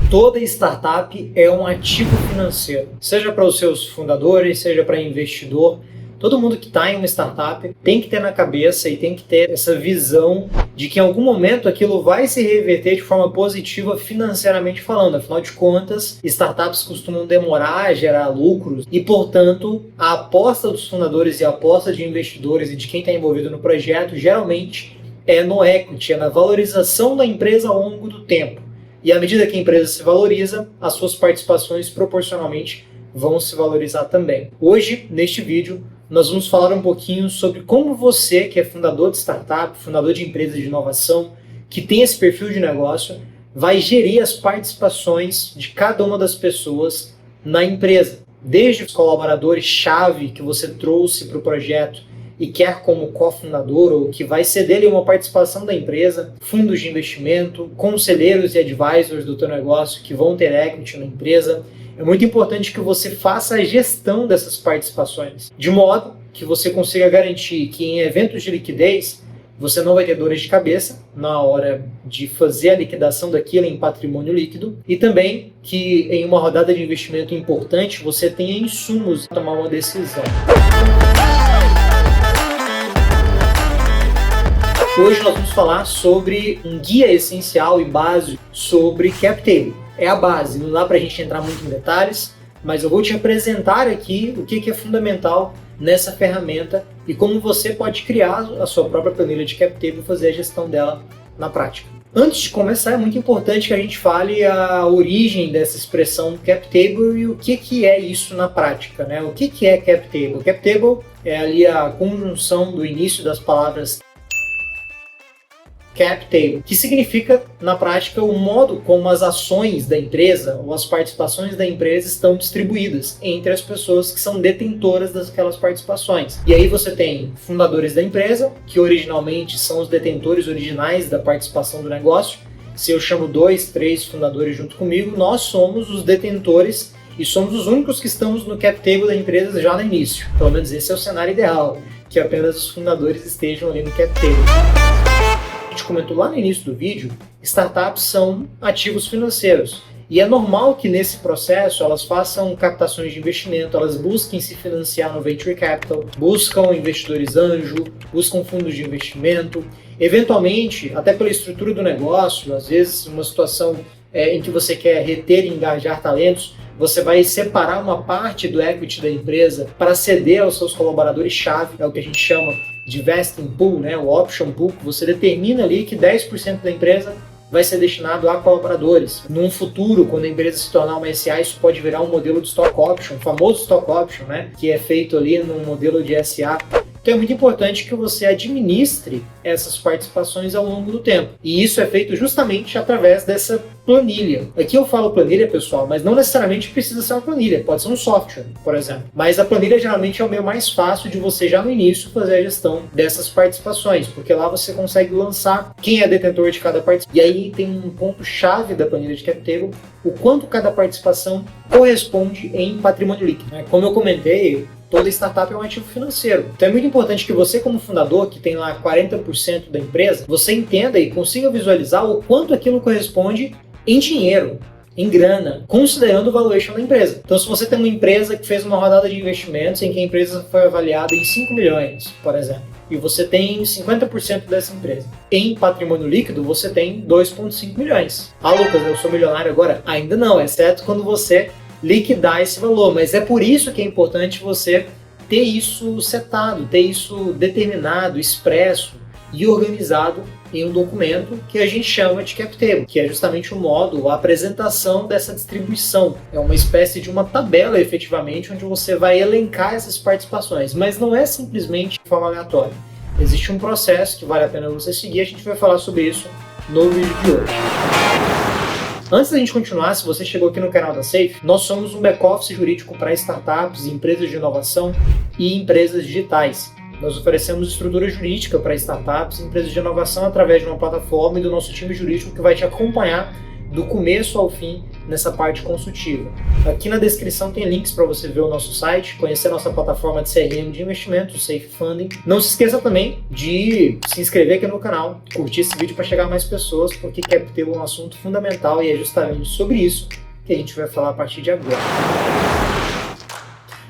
Toda startup é um ativo financeiro, seja para os seus fundadores, seja para investidor. Todo mundo que está em uma startup tem que ter na cabeça e tem que ter essa visão de que em algum momento aquilo vai se reverter de forma positiva financeiramente falando. Afinal de contas, startups costumam demorar a gerar lucros e, portanto, a aposta dos fundadores e a aposta de investidores e de quem está envolvido no projeto geralmente é no equity, é na valorização da empresa ao longo do tempo. E à medida que a empresa se valoriza, as suas participações proporcionalmente vão se valorizar também. Hoje, neste vídeo, nós vamos falar um pouquinho sobre como você, que é fundador de startup, fundador de empresa de inovação, que tem esse perfil de negócio, vai gerir as participações de cada uma das pessoas na empresa. Desde os colaboradores-chave que você trouxe para o projeto e quer como cofundador ou que vai ceder uma participação da empresa, fundos de investimento, conselheiros e advisors do teu negócio que vão ter equity na empresa. É muito importante que você faça a gestão dessas participações, de modo que você consiga garantir que em eventos de liquidez você não vai ter dores de cabeça na hora de fazer a liquidação daquilo em patrimônio líquido e também que em uma rodada de investimento importante você tenha insumos para tomar uma decisão. Hoje nós vamos falar sobre um guia essencial e básico sobre cap table. É a base, não dá para a gente entrar muito em detalhes, mas eu vou te apresentar aqui o que é fundamental nessa ferramenta e como você pode criar a sua própria planilha de cap table e fazer a gestão dela na prática. Antes de começar, é muito importante que a gente fale a origem dessa expressão cap table e o que é isso na prática, né? O que é cap table? Cap table é ali a conjunção do início das palavras cap table, que significa, na prática, o modo como as ações da empresa ou as participações da empresa estão distribuídas entre as pessoas que são detentoras daquelas participações. E aí você tem fundadores da empresa, que originalmente são os detentores originais da participação do negócio. Se eu chamo 2, 3 fundadores junto comigo, nós somos os detentores e somos os únicos que estamos no cap table da empresa já no início. Pelo menos esse é o cenário ideal, que apenas os fundadores estejam ali no cap table. A gente comentou lá no início do vídeo, startups são ativos financeiros. E é normal que nesse processo elas façam captações de investimento, elas busquem se financiar no venture capital, buscam investidores anjo, buscam fundos de investimento. Eventualmente, até pela estrutura do negócio, às vezes uma situação em que você quer reter e engajar talentos, você vai separar uma parte do equity da empresa para ceder aos seus colaboradores-chave, é o que a gente chama de vesting pool, né, o option pool, que você determina ali que 10% da empresa vai ser destinado a colaboradores. Num futuro, quando a empresa se tornar uma SA, isso pode virar um modelo de stock option, o famoso stock option, né, que é feito ali num modelo de SA. Então é muito importante que você administre essas participações ao longo do tempo. E isso é feito justamente através dessa planilha. Aqui eu falo planilha, pessoal, mas não necessariamente precisa ser uma planilha. Pode ser um software, por exemplo. Mas a planilha geralmente é o meio mais fácil de você já no início fazer a gestão dessas participações, porque lá você consegue lançar quem é detentor de cada participação. E aí tem um ponto-chave da planilha de cap table, o quanto cada participação corresponde em patrimônio líquido. Como eu comentei, toda startup é um ativo financeiro. Então é muito importante que você, como fundador, que tem lá 40% da empresa, você entenda e consiga visualizar o quanto aquilo corresponde em dinheiro, em grana, considerando o valuation da empresa. Então se você tem uma empresa que fez uma rodada de investimentos em que a empresa foi avaliada em 5 milhões, por exemplo, e você tem 50% dessa empresa. Em patrimônio líquido, você tem 2,5 milhões. Ah, Lucas, eu sou milionário agora? Ainda não, exceto quando você liquidar esse valor, mas é por isso que é importante você ter isso setado, ter isso determinado, expresso e organizado em um documento que a gente chama de cap table, que é justamente o modo, a apresentação dessa distribuição. É uma espécie de uma tabela, efetivamente, onde você vai elencar essas participações, mas não é simplesmente de forma aleatória. Existe um processo que vale a pena você seguir, a gente vai falar sobre isso no vídeo de hoje. Antes da gente continuar, se você chegou aqui no canal da Safe, nós somos um back-office jurídico para startups, empresas de inovação e empresas digitais. Nós oferecemos estrutura jurídica para startups e empresas de inovação através de uma plataforma e do nosso time jurídico que vai te acompanhar do começo ao fim nessa parte consultiva. Aqui na descrição tem links para você ver o nosso site, conhecer a nossa plataforma de CRM de investimento, o Safe Funding. Não se esqueça também de se inscrever aqui no canal, curtir esse vídeo para chegar a mais pessoas, porque cap table é um assunto fundamental e é justamente sobre isso que a gente vai falar a partir de agora.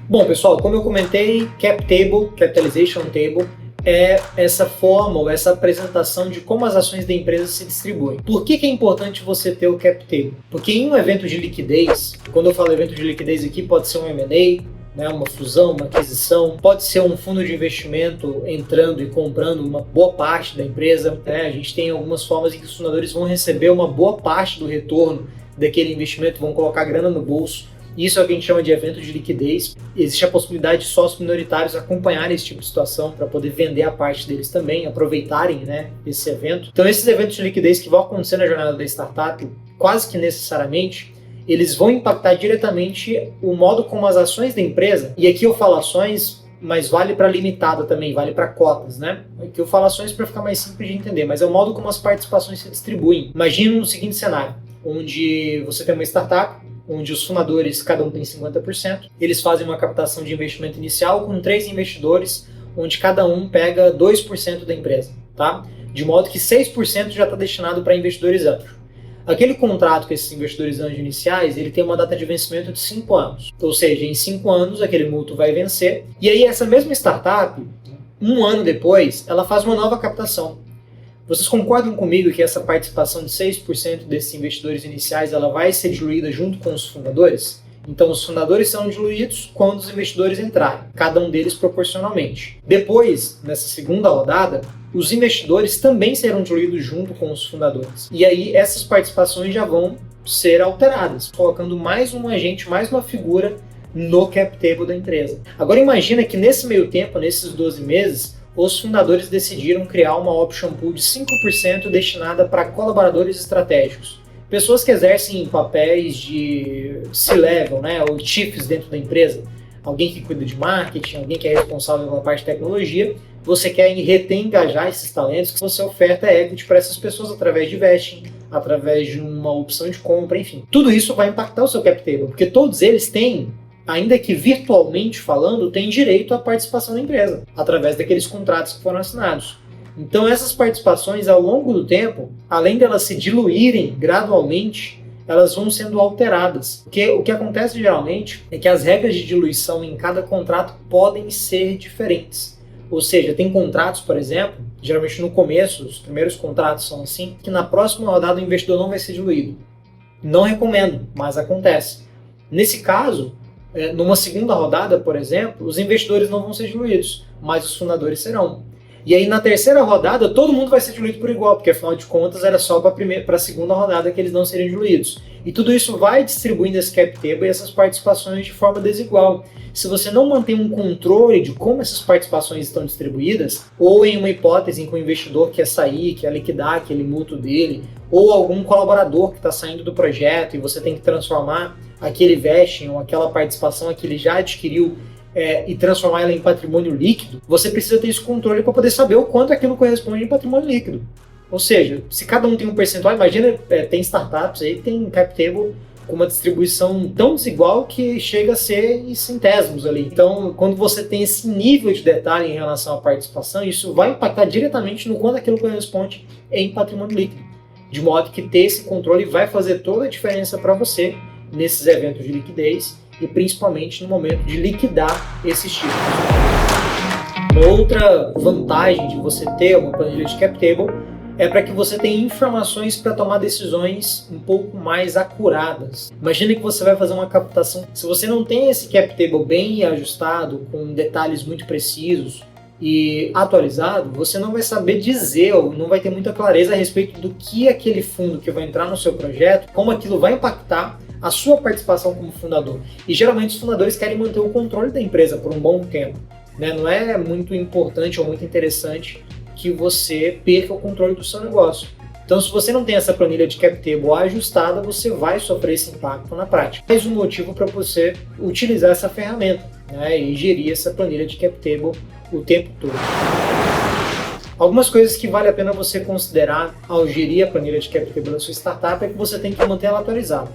Bom, pessoal, como eu comentei, cap table, capitalization table, é essa forma ou essa apresentação de como as ações da empresa se distribuem. Por que é importante você ter o cap table? Porque em um evento de liquidez, quando eu falo evento de liquidez aqui, pode ser um M&A, né, uma fusão, uma aquisição, pode ser um fundo de investimento entrando e comprando uma boa parte da empresa. Né? A gente tem algumas formas em que os fundadores vão receber uma boa parte do retorno daquele investimento, vão colocar grana no bolso. Isso é o que a gente chama de evento de liquidez. Existe a possibilidade de sócios minoritários acompanharem esse tipo de situação para poder vender a parte deles também, aproveitarem, né, esse evento. Então esses eventos de liquidez que vão acontecer na jornada da startup, quase que necessariamente, eles vão impactar diretamente o modo como as ações da empresa, e aqui eu falo ações, mas vale para limitada também, vale para cotas, né? Aqui eu falo ações para ficar mais simples de entender, mas é o modo como as participações se distribuem. Imagina o seguinte cenário, onde você tem uma startup, onde os fundadores, cada um tem 50%, eles fazem uma captação de investimento inicial com 3 investidores, onde cada um pega 2% da empresa, tá? De modo que 6% já está destinado para investidores anjos. Aquele contrato com esses investidores anjos iniciais, ele tem uma data de vencimento de 5 anos. Ou seja, em 5 anos aquele mútuo vai vencer, e aí essa mesma startup, um ano depois, ela faz uma nova captação. Vocês concordam comigo que essa participação de 6% desses investidores iniciais ela vai ser diluída junto com os fundadores? Então os fundadores são diluídos quando os investidores entrarem, cada um deles proporcionalmente. Depois, nessa segunda rodada, os investidores também serão diluídos junto com os fundadores. E aí essas participações já vão ser alteradas, colocando mais um agente, mais uma figura no cap table da empresa. Agora imagina que nesse meio tempo, nesses 12 meses, os fundadores decidiram criar uma option pool de 5% destinada para colaboradores estratégicos. Pessoas que exercem papéis de C-level, né, ou chiefs dentro da empresa. Alguém que cuida de marketing, alguém que é responsável pela parte de tecnologia. Você quer reter e engajar esses talentos, que você oferta equity para essas pessoas através de vesting, através de uma opção de compra, enfim. Tudo isso vai impactar o seu cap table, porque todos eles têm, ainda que virtualmente falando, tem direito à participação da empresa, através daqueles contratos que foram assinados. Então essas participações, ao longo do tempo, além delas se diluírem gradualmente, elas vão sendo alteradas. Porque o que acontece geralmente é que as regras de diluição em cada contrato podem ser diferentes. Ou seja, tem contratos, por exemplo, geralmente no começo, os primeiros contratos são assim, que na próxima rodada o investidor não vai ser diluído. Não recomendo, mas acontece. Nesse caso, numa segunda rodada, por exemplo, os investidores não vão ser diluídos, mas os fundadores serão. E aí na terceira rodada todo mundo vai ser diluído por igual, porque afinal de contas era só para a segunda rodada que eles não seriam diluídos. E tudo isso vai distribuindo esse cap table e essas participações de forma desigual. Se você não mantém um controle de como essas participações estão distribuídas, ou em uma hipótese em que o investidor quer sair, quer liquidar aquele mútuo dele, ou algum colaborador que está saindo do projeto e você tem que transformar aquele vesting ou aquela participação que ele já adquiriu e transformar ela em patrimônio líquido, você precisa ter esse controle para poder saber o quanto aquilo corresponde em patrimônio líquido. Ou seja, se cada um tem um percentual, imagina, tem startups aí que tem cap table com uma distribuição tão desigual que chega a ser em centésimos ali. Então, quando você tem esse nível de detalhe em relação à participação, isso vai impactar diretamente no quanto aquilo corresponde em patrimônio líquido. De modo que ter esse controle vai fazer toda a diferença para você nesses eventos de liquidez e principalmente no momento de liquidar esses títulos. Uma outra vantagem de você ter uma planilha de cap table é para que você tenha informações para tomar decisões um pouco mais acuradas. Imagina que você vai fazer uma captação. Se você não tem esse cap table bem ajustado, com detalhes muito precisos e atualizado, você não vai saber dizer ou não vai ter muita clareza a respeito do que aquele fundo que vai entrar no seu projeto, como aquilo vai impactar a sua participação como fundador. E geralmente os fundadores querem manter o controle da empresa por um bom tempo, né? Não é muito importante ou muito interessante que você perca o controle do seu negócio. Então, se você não tem essa planilha de cap table ajustada, você vai sofrer esse impacto na prática. Mais um motivo para você utilizar essa ferramenta, né, e gerir essa planilha de cap table o tempo todo. Algumas coisas que vale a pena você considerar ao gerir a planilha de cap table da sua startup é que você tem que manter ela atualizada.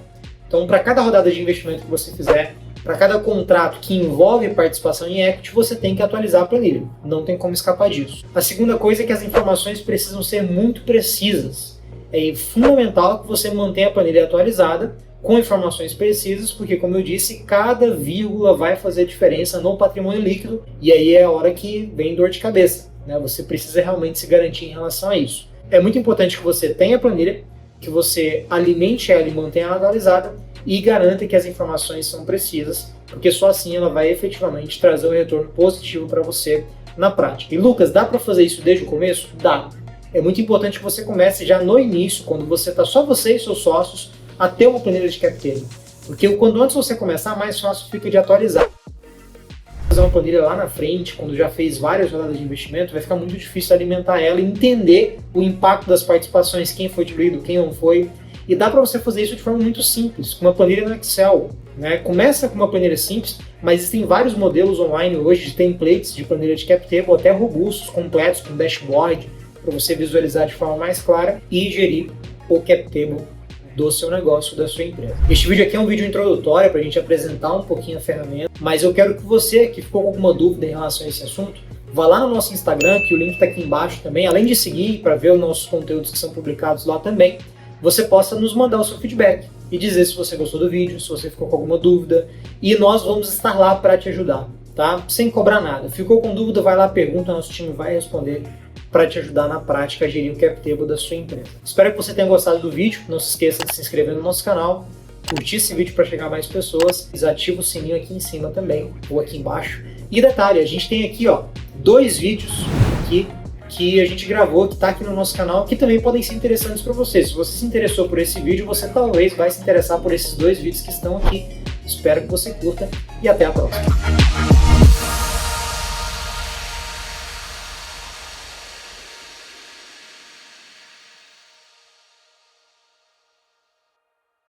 Então, para cada rodada de investimento que você fizer, para cada contrato que envolve participação em equity, você tem que atualizar a planilha. Não tem como escapar disso. A segunda coisa é que as informações precisam ser muito precisas. É fundamental que você mantenha a planilha atualizada com informações precisas, porque, como eu disse, cada vírgula vai fazer diferença no patrimônio líquido, e aí é a hora que vem dor de cabeça, né? Você precisa realmente se garantir em relação a isso. É muito importante que você tenha a planilha, que você alimente ela e mantenha ela atualizada e garanta que as informações são precisas, porque só assim ela vai efetivamente trazer um retorno positivo para você na prática. E Lucas, dá para fazer isso desde o começo? Dá. É muito importante que você comece já no início, quando você está só você e seus sócios, a ter uma planilha de cap table. Porque quando antes você começar, mais fácil fica de atualizar. Fazer uma planilha lá na frente, quando já fez várias rodadas de investimento, vai ficar muito difícil alimentar ela e entender o impacto das participações, quem foi diluído, quem não foi. E dá para você fazer isso de forma muito simples, com uma planilha no Excel, né? Começa com uma planilha simples, mas existem vários modelos online hoje de templates de planilha de cap table, até robustos, completos, com dashboard, para você visualizar de forma mais clara e gerir o cap table do seu negócio, da sua empresa. Este vídeo aqui é um vídeo introdutório para a gente apresentar um pouquinho a ferramenta, mas eu quero que você que ficou com alguma dúvida em relação a esse assunto, vá lá no nosso Instagram, que o link está aqui embaixo também, além de seguir para ver os nossos conteúdos que são publicados lá também, você possa nos mandar o seu feedback e dizer se você gostou do vídeo, se você ficou com alguma dúvida, e nós vamos estar lá para te ajudar, tá? Sem cobrar nada. Ficou com dúvida, vai lá, pergunta, nosso time vai responder para te ajudar na prática a gerir o cap table da sua empresa. Espero que você tenha gostado do vídeo, não se esqueça de se inscrever no nosso canal, curtir esse vídeo para chegar a mais pessoas, ativa o sininho aqui em cima também, ou aqui embaixo. E detalhe, a gente tem aqui 2 vídeos aqui que a gente gravou, que está aqui no nosso canal, que também podem ser interessantes para você. Se você se interessou por esse vídeo, você talvez vai se interessar por esses 2 vídeos que estão aqui. Espero que você curta e até a próxima.